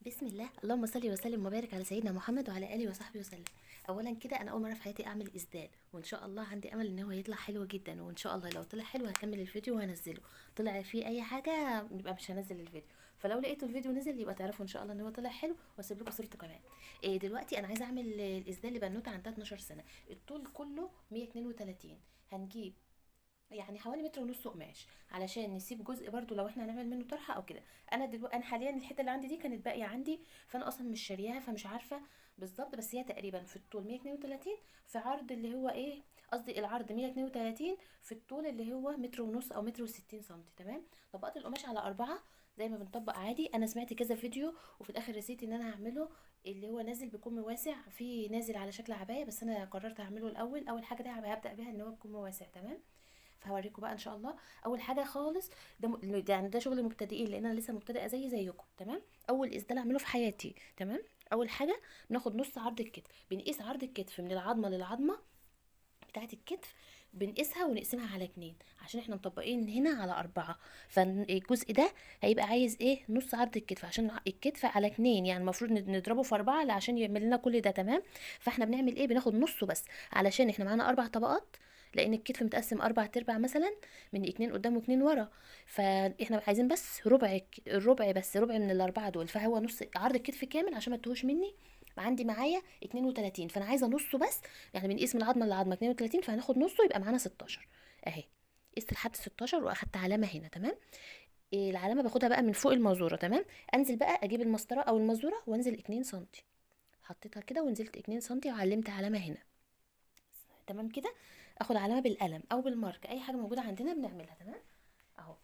بسم الله، اللهم صل وسلم وبارك على سيدنا محمد وعلى اله وصحبه وسلم. اولا كده انا اول مره في حياتي اعمل اسدال، وان شاء الله عندي امل ان هو يطلع حلو جدا، وان شاء الله لو طلع حلو هكمل الفيديو وهنزله. طلع فيه اي حاجه يبقى مش هنزل الفيديو. فلو لقيتوا الفيديو نزل يبقى تعرفوا ان شاء الله ان هو طلع حلو، واسيب لكم صورته كمان. دلوقتي انا عايزه اعمل الاسدال لبنوته عندها 12 سنه. الطول كله 132. هنجيب يعني حوالي متر ونص قماش، علشان نسيب جزء برضو لو احنا هنعمل منه طرحه او كده. انا دلوقتي انا حاليا الحته اللي عندي دي كانت باقيه عندي، فانا اصلا مش شارياها فمش عارفه بالظبط، بس هي تقريبا في الطول 132، في عرض اللي هو ايه، قصدي العرض 132، في الطول اللي هو متر ونص او متر و60 سنتي. تمام. طبقت القماش على 4 زي ما بنطبق عادي. انا سمعت كذا فيديو وفي الاخر رسيت ان انا هعمله اللي هو نازل بكم واسع، في نازل على شكل عبايه، بس انا قررت اعمله الاول. اول حاجه ده هبدا بيها ان هو بكم واسع. تمام. فهوريكم بقى ان شاء الله. اول حاجه خالص، يعني ده شغل مبتدئين لان انا لسه مبتدئه زيكم. تمام. اول اسدال اعمله في حياتي. تمام. اول حاجه بناخد نص عرض الكتف، بنقيس عرض الكتف من العظمه للعظمه بتاعه الكتف، بنقيسها ونقسمها على 2 عشان احنا مطبقين هنا على 4. فالجزء ده هيبقى عايز ايه، نص عرض الكتف، عشان الكتف على 2 يعني المفروض نضربه في 4 عشان يعمل لنا كل ده. تمام. فاحنا بنعمل ايه، بناخد نصه بس، علشان احنا معانا 4 طبقات، لان الكتف متقسم 4 ارباع مثلا، من 2 قدام و2 ورا. فاحنا عايزين بس ربع، الربع بس، ربع من ال4 دول، فهو نص عرض الكتف كامل عشان ما تتوهش مني. عندي معايا 32، فانا عايزه نصه بس. يعني بنقيس من العظمه للعظمه 32، فهناخد نصه يبقى معانا 16 اهي. قست لحد 16 واخدت علامه هنا. تمام. العلامه باخدها بقى من فوق المازوره. تمام. انزل بقى اجيب المسطره او المازوره وانزل 2 سنتي. حطيتها كده ونزلت 2 سنتي وعلمت علامه هنا. تمام كده. اخد علامه بالقلم او بالمارك، اي حاجه موجوده عندنا بنعملها. تمام. اهو.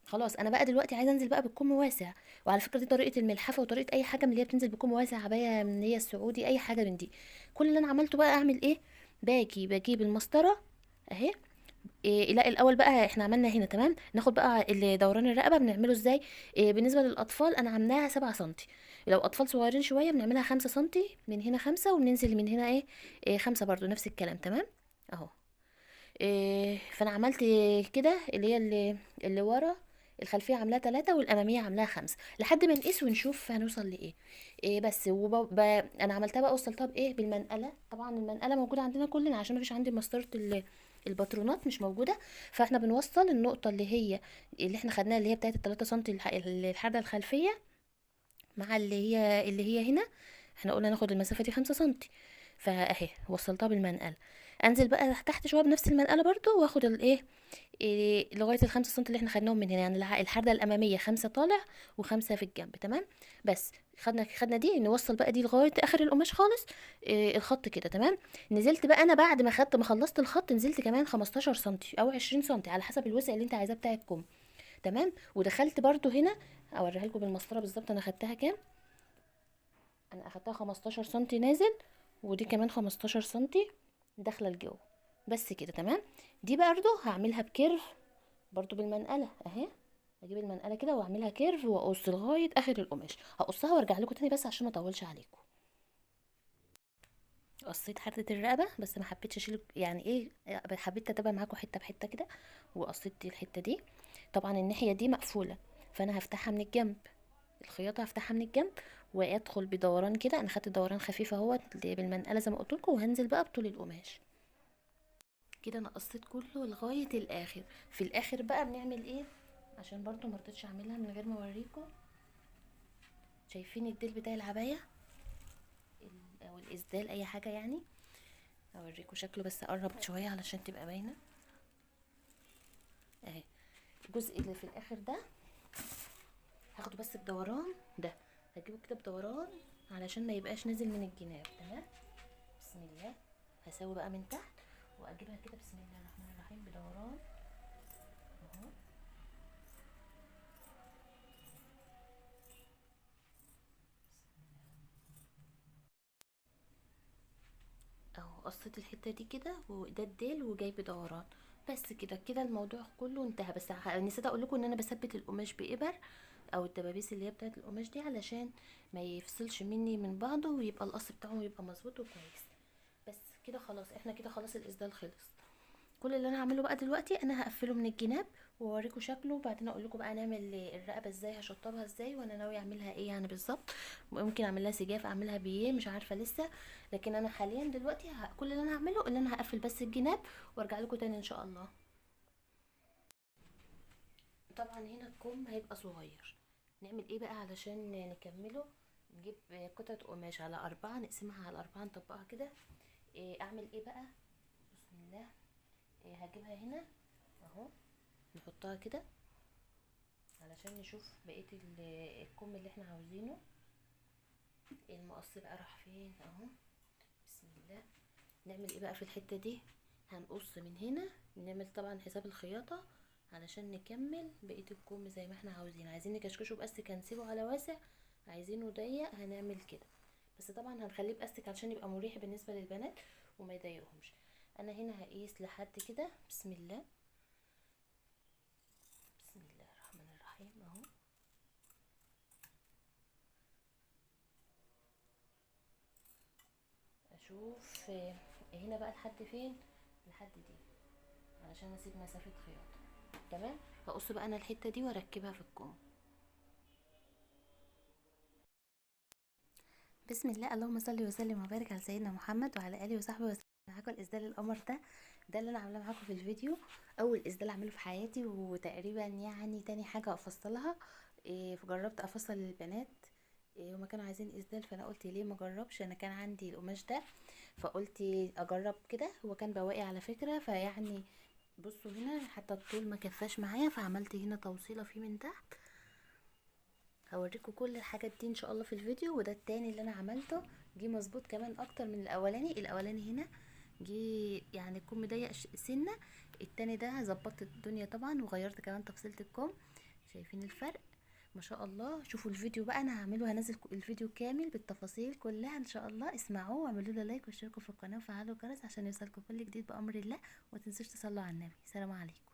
خلاص انا بقى دلوقتي عايزه انزل بقى بالكم واسع. وعلى فكره دي طريقه الملحفه وطريقه اي حاجه من اللي هي بتنزل بكم واسع، عبايه من هي السعودي، اي حاجه من دي. كل اللي انا عملته بقى اعمل ايه، بجيب المسطره اهي. لا الاول بقى احنا عملنا هنا. تمام. ناخد بقى دوران الرقبه بنعمله ازاي. بالنسبه للاطفال انا عاملاها 7 سنتي. لو اطفال صغيرين شويه بنعملها 5 سنتي، من هنا 5 وبننزل من هنا ايه 5 برضو نفس الكلام. تمام. اهو. فانا عملت كده اللي هي اللي ورا، الخلفيه عاملاها 3 والاماميه عاملاها 5، لحد ما نقيس ونشوف هنوصل لايه. بس انا عملتها بقى، وصلتها بايه، بالمنقله. طبعا المنقله موجوده عندنا كلنا عشان ما فيش عندي مسطره الباترونات مش موجوده. فاحنا بنوصل النقطه اللي احنا خدناها، اللي هي بتاعت ال3 سم، الحاده الخلفيه، مع اللي هي هنا. احنا قلنا ناخد المسافه دي 5 سنتي. فاهي وصلتها بالمنقله. انزل بقى تحت شويه بنفس المنقله برضو، واخد لغايه ال5 سنتي اللي احنا خدناهم من هنا. يعني الحرده الاماميه 5 طالع و5 في الجنب. تمام. بس خدنا دي، نوصل بقى دي لغايه اخر القماش خالص. الخط كده. تمام. نزلت بقى انا بعد ما خلصت الخط، نزلت كمان 15 سنتي او 20 سنتي على حسب الوسع اللي انت عايزاه بتاع الكم. تمام. ودخلت برضو هنا، اوريها لكم بالمسطره بالظبط انا خدتها كام. انا اخدتها 15 سنتي نازل، ودي كمان 15 سنتي داخله لجوه. بس كده. تمام. دي برضو هعملها بكيرف، برضو بالمنقله اهي. اجيب المنقله كده واعملها كيرف واقص لغايه اخر القماش. هقصها وارجع لكم تاني بس عشان ما اطولش عليكم. قصيت حته الرقبه بس ما حبيتش اشيل، يعني ايه، حبيت اتابع معاكم حته بحته كده. وقصيت الحته دي. طبعا الناحيه دي مقفوله، فانا هفتحها من الجنب. الخياطه هفتحها من الجنب وادخل بدوران كده. انا خدت دوران خفيف اهوت بالمنقله زي ما قلت لكم، وهنزل بقى بطول القماش كده. انا قصيت كله لغايه الاخر. في الاخر بقى بنعمل ايه، عشان برضو مرضتش اعملها من غير ما اوريكم. شايفين الديل بتاع العبايه او الاسدال، اي حاجه يعني. اوريكم شكله بس اقرب شويه علشان تبقى باينه اهي. الجزء اللي في الاخر ده هاخده بس بدوران ده، هجيبه كده بدوران علشان ما يبقاش نازل من الجناب. تمام. بسم الله. هسوي بقى من تحت واجيبها كده بسم الله الرحمن الرحيم بدوران اهو. اهو قصيت الحته دي كده، وده الديل وجايب دوران. بس كده كده الموضوع كله انتهى. بس نسيت اقول لكم ان انا بثبت القماش بابر، او الدبابيس اللي هي بتاعت القماش دي، علشان ما يفصلش مني من بعضه، ويبقى القص بتاعه يبقى مظبوط وكويس. بس كده خلاص، احنا كده خلاص الاسدال خلص. كل اللي انا هعمله بقى دلوقتي انا هقفله من الجناب واوريكم شكله، وبعدين اقول لكم بقى نعمل الرقبه ازاي، هشطبها ازاي، وانا ناويه اعملها ايه يعني بالظبط. ممكن اعمل لها سجاف، اعملها بيه، مش عارفه لسه. لكن انا حاليا دلوقتي كل اللي انا هعمله ان انا هقفل بس الجناب وارجع لكم تاني ان شاء الله. طبعا هنا الكم هيبقى صغير، نعمل ايه بقى علشان نكمله؟ نجيب قطعه قماش على 4، نقسمها على 4، نطبقها كده. اعمل ايه بقى؟ بسم الله. هجيبها هنا اهو، نحطها كده علشان نشوف بقية الكم اللي احنا عاوزينه. المقص بقى راح فين اهو. بسم الله. نعمل ايه بقى في الحتة دي؟ هنقص من هنا، نعمل طبعا حساب الخياطة علشان نكمل بقية الكم زي ما احنا عاوزين. عايزين نكشكشه باستك هنسيبه على واسع، عايزينه ضيق هنعمل كده. بس طبعا هنخليه باستك علشان يبقى مريح بالنسبة للبنات وما يضايقهمش. انا هنا هقيس لحد كده. بسم الله. بسم الله الرحمن الرحيم اهو. اشوف هنا بقى لحد فين، لحد دي، علشان اسيب مسافة خياطة. تمام. هقص بقى انا الحتة دي واركبها في الكم. بسم الله، اللهم صل وسلم وبارك على سيدنا محمد وعلى اله وصحبه وسلم. معاكم الاسدال القمر ده اللي انا عاملاه معاكم في الفيديو. اول اسدال اعمله في حياتي، وتقريبا يعني تاني حاجه افصلها. فجربت افصل للبنات. هما كانوا عايزين اسدال، فانا قلت ليه ما اجربش، انا كان عندي القماش ده فقلت اجرب كده. هو كان بواقي على فكره، فيعني بصوا هنا حتى الطول ما كفاش معايا، فعملت هنا توصيله فيه من تحت. هوريكم كل الحاجات دي ان شاء الله في الفيديو. وده التاني اللي انا عملته، جه مظبوط كمان اكتر من الاولاني هنا جه يعني الكم ضيق سنه. التاني ده ظبطت الدنيا طبعا، وغيرت كمان تفصيلة الكم. شايفين الفرق؟ ما شاء الله. شوفوا الفيديو بقى، انا هعمله، هنزل الفيديو كامل بالتفاصيل كلها ان شاء الله. اسمعوه واعملوا له لايك واشتركوا في القناه وفعلوا الجرس عشان يوصلكم كل جديد بامر الله. وما تنسوش تصلوا على النبي. سلام عليكم.